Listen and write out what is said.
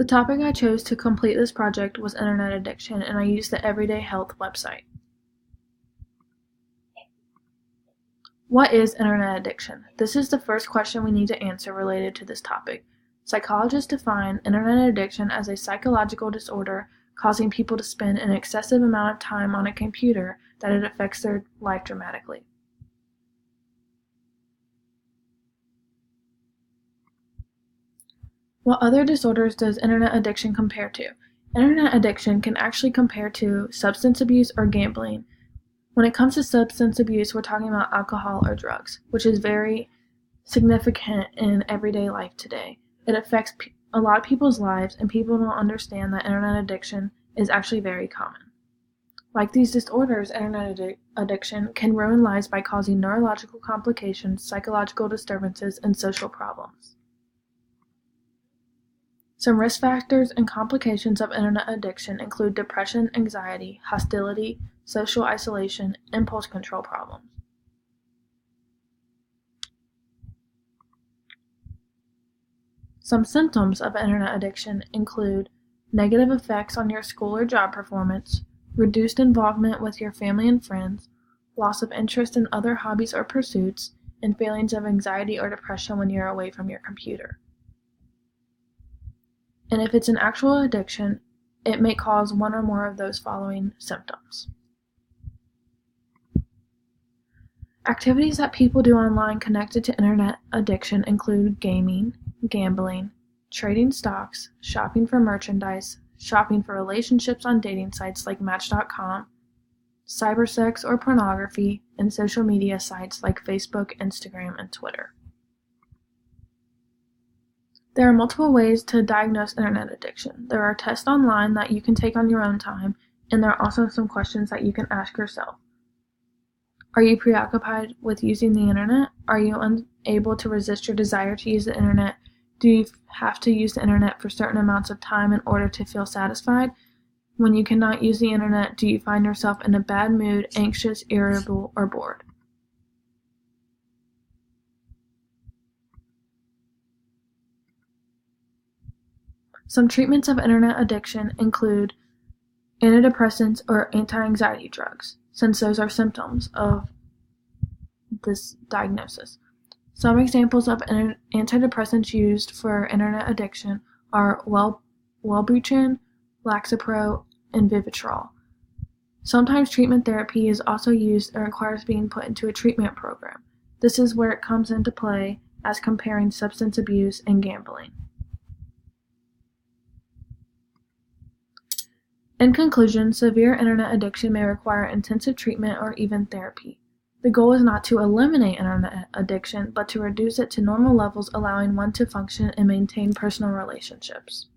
The topic I chose to complete this project was internet addiction, and I used the Everyday Health website. What is internet addiction? This is the first question we need to answer related to this topic. Psychologists define internet addiction as a psychological disorder causing people to spend an excessive amount of time on a computer that it affects their life dramatically. What other disorders does internet addiction compare to? Internet addiction can actually compare to substance abuse or gambling. When it comes to substance abuse, we're talking about alcohol or drugs, which is very significant in everyday life today. It affects a lot of people's lives, and people don't understand that internet addiction is actually very common. Like these disorders, internet addiction can ruin lives by causing neurological complications, psychological disturbances, and social problems. Some risk factors and complications of internet addiction include depression, anxiety, hostility, social isolation, impulse control problems. Some symptoms of internet addiction include negative effects on your school or job performance, reduced involvement with your family and friends, loss of interest in other hobbies or pursuits, and feelings of anxiety or depression when you're away from your computer. And if it's an actual addiction, it may cause one or more of those following symptoms. Activities that people do online connected to internet addiction include gaming, gambling, trading stocks, shopping for merchandise, shopping for relationships on dating sites like Match.com, cybersex or pornography, and social media sites like Facebook, Instagram, and Twitter. There are multiple ways to diagnose internet addiction. There are tests online that you can take on your own time, and there are also some questions that you can ask yourself. Are you preoccupied with using the internet? Are you unable to resist your desire to use the internet? Do you have to use the internet for certain amounts of time in order to feel satisfied? When you cannot use the internet, do you find yourself in a bad mood, anxious, irritable, or bored? Some treatments of internet addiction include antidepressants or anti-anxiety drugs, since those are symptoms of this diagnosis. Some examples of antidepressants used for internet addiction are Wellbutrin, Laxapro, and Vivitrol. Sometimes treatment therapy is also used and requires being put into a treatment program. This is where it comes into play as comparing substance abuse and gambling. In conclusion, severe internet addiction may require intensive treatment or even therapy. The goal is not to eliminate internet addiction, but to reduce it to normal levels, allowing one to function and maintain personal relationships.